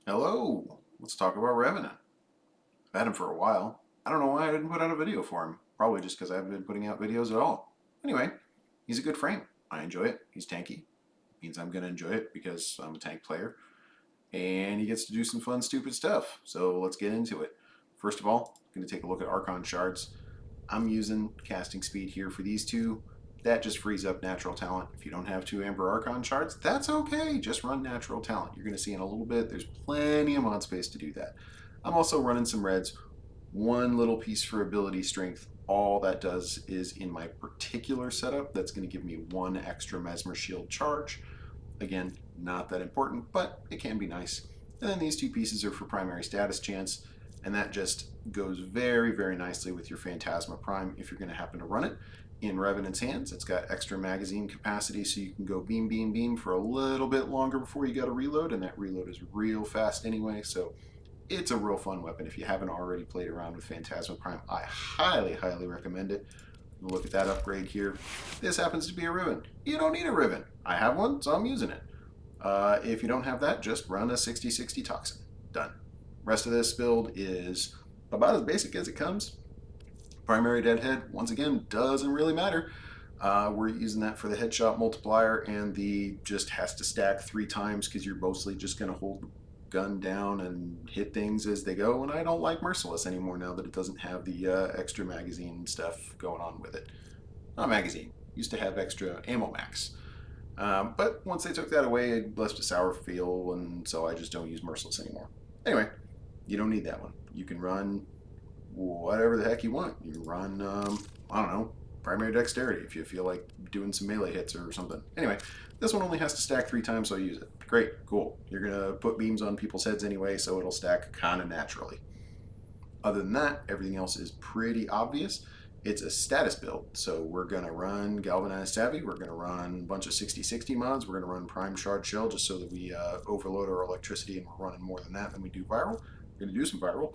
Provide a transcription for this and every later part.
Hello, let's talk about Revenant. I've had him for a while. I don't know why I didn't put out a video for him. Probably just because I haven't been putting out videos at all. Anyway, he's a good frame. I enjoy it. He's tanky. Means I'm going to enjoy it because I'm a tank player. And he gets to do some fun, stupid stuff. So let's get into it. First of all, I'm going to take a look at Archon shards. I'm using casting speed here for these two. That just frees up natural talent. If you don't have two Amber Archon shards, that's okay. Just run natural talent. You're going to see in a little bit, there's plenty of mod space to do that. I'm also running some reds. One little piece for ability strength. All that does is in my particular setup, that's going to give me one extra Mesmer Shield charge. Again, not that important, but it can be nice. And then these two pieces are for primary status chance, and that just goes very, very nicely with your Phantasma Prime if you're going to happen to run it. In Revenant's hands, it's got extra magazine capacity, so you can go beam, beam, beam for a little bit longer before you got to reload, and that reload is real fast anyway, so it's a real fun weapon. If you haven't already played around with Phantasma Prime, I highly, highly recommend it. Look at that upgrade here. This happens to be a ribbon. You don't need a ribbon. I have one, so I'm using it. If you don't have that, just run a 60-60 Toxin. Done. Rest of this build is about as basic as it comes. Primary Deadhead, once again, doesn't really matter. We're using that for the headshot multiplier, and the just has to stack 3 times because you're mostly just going to hold the gun down and hit things as they go. And I don't like Merciless anymore now that it doesn't have the extra magazine stuff going on with it. Not magazine. Used to have extra ammo max. But once they took that away, it left a sour feel, and so I just don't use Merciless anymore. Anyway, you don't need that one. You can run whatever the heck you want. You can run, I don't know, primary dexterity if you feel like doing some melee hits or something. Anyway, this one only has to stack 3 times, so I use it. Great, cool. You're going to put beams on people's heads anyway, so it'll stack kind of naturally. Other than that, everything else is pretty obvious. It's a status build, so we're going to run Galvanized Savvy, we're going to run a bunch of 60-60 mods, we're going to run Prime Shard Shell just so that we overload our electricity and we're running more than that than we do viral. We're going to do some viral,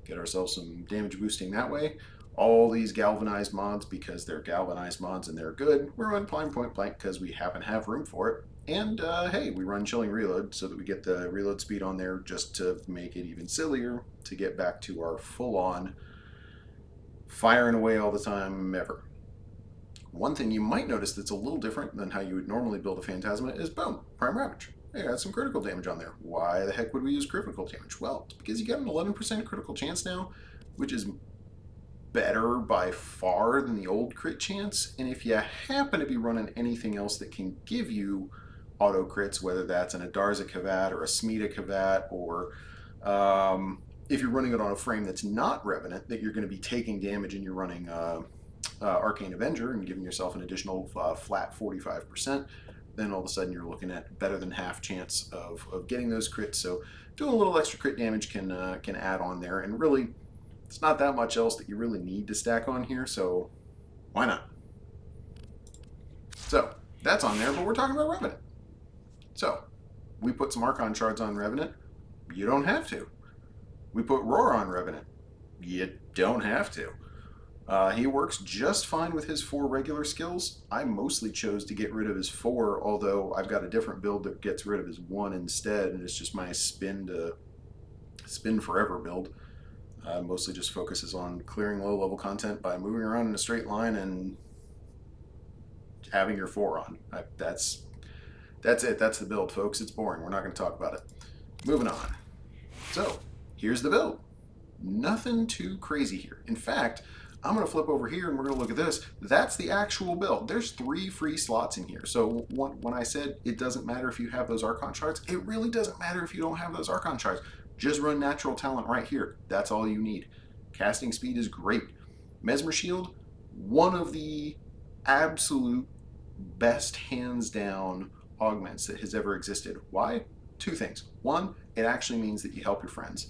get ourselves some damage boosting that way. All these galvanized mods, because they're galvanized mods and they're good, we're running Prime Point Blank because we happen to have room for it. And hey, we run Chilling Reload so that we get the reload speed on there just to make it even sillier to get back to our full-on firing away all the time ever. One thing you might notice that's a little different than how you would normally build a Phantasma is boom, Prime Ravage. They got some critical damage on there. Why the heck would we use critical damage? Well, it's because you get an 11% critical chance now, which is better by far than the old crit chance. And if you happen to be running anything else that can give you auto crits, whether that's an Adarza Kavat or a Smita Kavat, or if you're running it on a frame that's not Revenant, that you're going to be taking damage and you're running Arcane Avenger and giving yourself an additional flat 45%, then all of a sudden you're looking at better than half chance of getting those crits. So doing a little extra crit damage can add on there, and really it's not that much else that you really need to stack on here, so why not? So that's on there, but we're talking about Revenant. So we put some Archon shards on Revenant. You don't have to. We put Roar on Revenant. You don't have to. He works just fine with his 4 regular skills. I mostly chose to get rid of his 4, although I've got a different build that gets rid of his 1 instead, and it's just my spin forever build. Mostly just focuses on clearing low level content by moving around in a straight line and having your 4 on. That's it. That's the build, folks. It's boring. We're not going to talk about it. Moving on. So here's the build. Nothing too crazy here. In fact, I'm going to flip over here and we're going to look at this. That's the actual build. There's 3 free slots in here. So when I said it doesn't matter if you have those Archon shards, it really doesn't matter if you don't have those Archon shards. Just run natural talent right here. That's all you need. Casting speed is great. Mesmer Shield, one of the absolute best hands down augments that has ever existed. Why? 2 things. One, it actually means that you help your friends.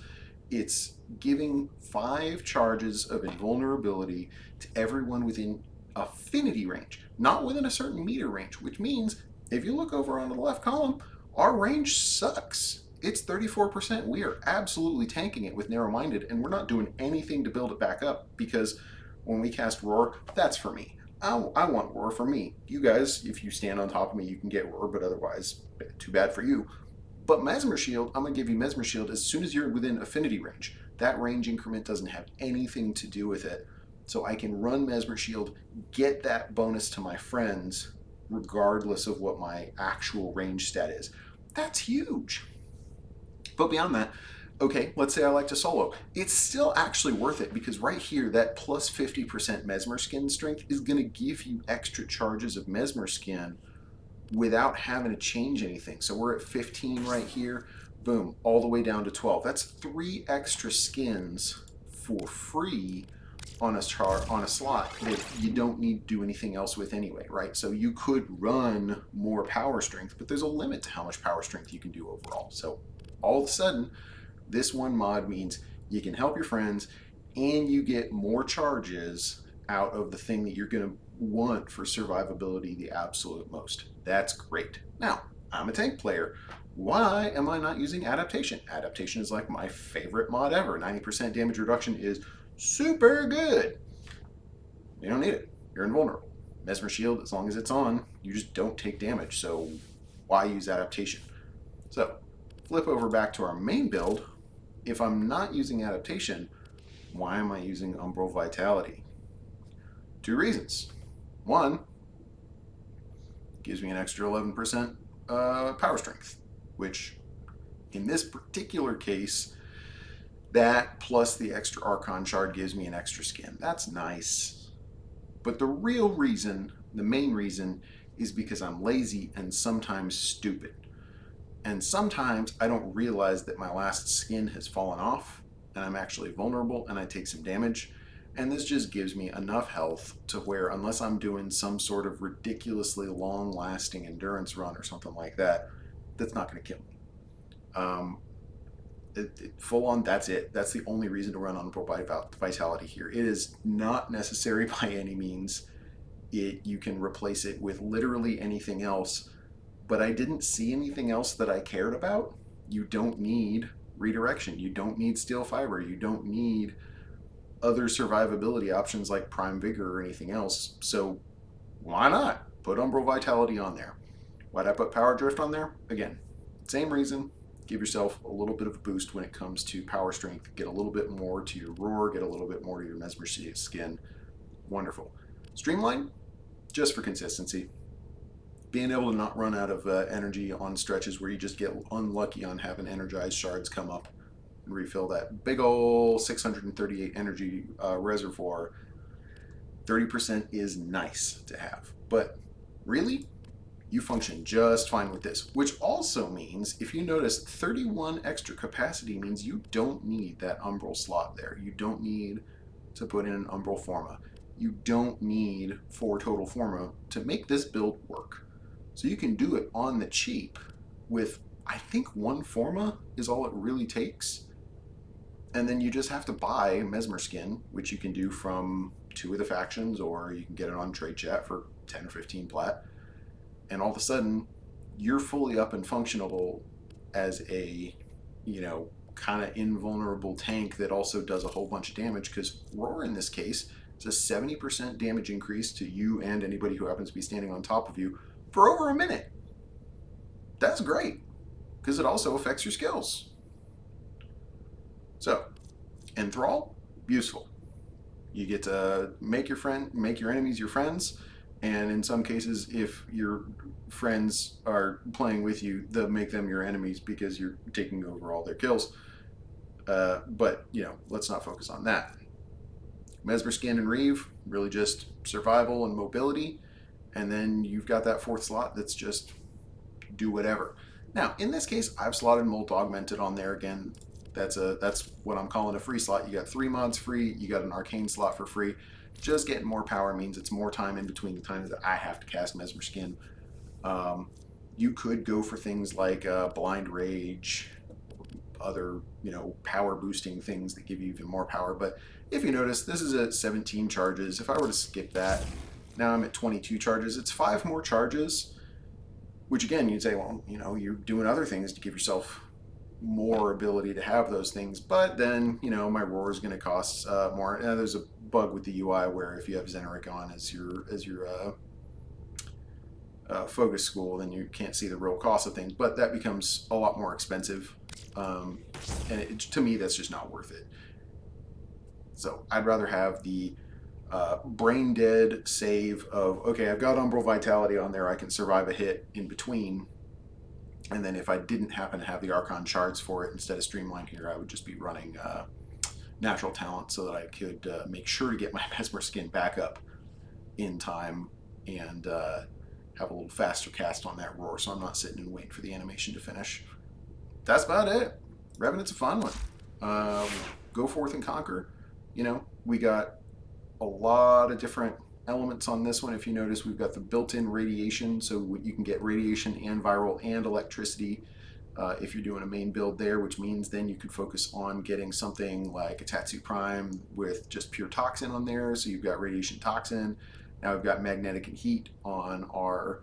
It's giving 5 charges of invulnerability to everyone within affinity range, not within a certain meter range, which means if you look over on the left column, our range sucks. It's 34%. We are absolutely tanking it with narrow-minded, and we're not doing anything to build it back up because when we cast Roar, that's for me. I want Roar for me. You guys, if you stand on top of me, you can get Roar, but otherwise, too bad for you. But Mesmer Shield, I'm going to give you Mesmer Shield as soon as you're within affinity range. That range increment doesn't have anything to do with it. So I can run Mesmer Shield, get that bonus to my friends, regardless of what my actual range stat is. That's huge. But beyond that, okay, let's say I like to solo. It's still actually worth it because right here, that plus 50% Mesmer Skin strength is going to give you extra charges of Mesmer Skin without having to change anything. So we're at 15 right here, boom, all the way down to 12. That's 3 extra skins for free on a slot that you don't need to do anything else with anyway, right? So you could run more power strength, but there's a limit to how much power strength you can do overall. So all of a sudden, this one mod means you can help your friends and you get more charges out of the thing that you're going to want for survivability the absolute most. That's great. Now, I'm a tank player. Why am I not using adaptation? Adaptation is like my favorite mod ever. 90% damage reduction is super good. You don't need it. You're invulnerable. Mesmer Shield, as long as it's on, you just don't take damage. So why use adaptation? So flip over back to our main build. If I'm not using adaptation, why am I using Umbral Vitality? 2 reasons. One, gives me an extra 11% power strength, which in this particular case, that plus the extra Archon shard gives me an extra skin. That's nice. But the real reason, the main reason, is because I'm lazy and sometimes stupid. And sometimes I don't realize that my last skin has fallen off and I'm actually vulnerable and I take some damage. And this just gives me enough health to where, unless I'm doing some sort of ridiculously long-lasting endurance run or something like that, that's not going to kill me. Full on, that's it. That's the only reason to run on Vitality here. It is not necessary by any means. You can replace it with literally anything else, but I didn't see anything else that I cared about. You don't need redirection. You don't need steel fiber. You don't need other survivability options like Prime Vigor or anything else. So why not put Umbral Vitality on there? Why'd I put Power Drift on there? Again, same reason. Give yourself a little bit of a boost when it comes to power strength. Get a little bit more to your roar. Get a little bit more to your Mesmer Skin. Wonderful. Streamline, just for consistency. Being able to not run out of energy on stretches where you just get unlucky on having energized shards come up and refill that big ol' 638 energy reservoir. 30% is nice to have, but really, you function just fine with this, which also means, if you notice, 31 extra capacity means you don't need that Umbral slot there. You don't need to put in an Umbral Forma. You don't need 4 total Forma to make this build work. So you can do it on the cheap with, I think, 1 Forma is all it really takes. And then you just have to buy Mesmer Skin, which you can do from 2 of the factions, or you can get it on Trade Chat for 10 or 15 plat. And all of a sudden, you're fully up and functionable as a, kind of invulnerable tank that also does a whole bunch of damage, because Roar in this case is a 70% damage increase to you and anybody who happens to be standing on top of you for over a minute. That's great, because it also affects your skills. So, Enthrall, useful. You get to make your enemies your friends, and in some cases, if your friends are playing with you, they'll make them your enemies because you're taking over all their kills. But, let's not focus on that. Mesmer Skin and Reeve, really just survival and mobility. And then you've got that 4th slot that's just do whatever. Now, in this case, I've slotted Molt Augmented on there again. That's what I'm calling a free slot. You got 3 mods free. You got an Arcane slot for free. Just getting more power means it's more time in between the times that I have to cast Mesmer Skin. You could go for things like Blind Rage, other power boosting things that give you even more power. But if you notice, this is at 17 charges. If I were to skip that, now I'm at 22 charges. It's 5 more charges, which again, you'd say, well, you're doing other things to give yourself more ability to have those things. But then, my roar is going to cost more. There's a bug with the UI where if you have Zeneric on as your focus school, then you can't see the real cost of things. But that becomes a lot more expensive, and to me, that's just not worth it. So I'd rather have the brain dead save of, okay, I've got Umbral Vitality on there, I can survive a hit in between. And then if I didn't happen to have the Archon shards for it, instead of Streamline here, I would just be running Natural Talent so that I could make sure to get my Mesmer Skin back up in time and have a little faster cast on that roar, so I'm not sitting and waiting for the animation to finish. That's about it. Revenant's a fun one. Go forth and conquer. You know, we got a lot of different elements on this one. If you notice, we've got the built-in radiation, so you can get radiation and viral and electricity if you're doing a main build there, which means then you could focus on getting something like a Tatsu Prime with just pure toxin on there, so you've got radiation toxin. Now we've got magnetic and heat on our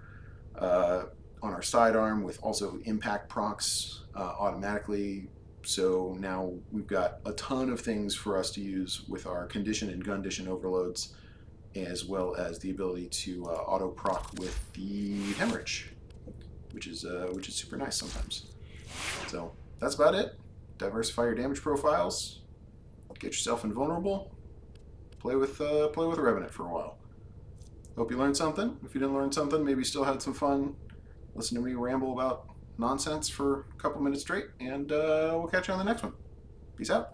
sidearm with also impact procs automatically. So now we've got a ton of things for us to use with our condition and gundition overloads, as well as the ability to auto proc with the hemorrhage, which is super nice sometimes. So that's about it. Diversify your damage profiles, get yourself invulnerable, play with Revenant for a while. Hope you learned something. If you didn't learn something, maybe you still had some fun. Listen to me ramble about nonsense for a couple minutes straight, and we'll catch you on the next one. Peace out.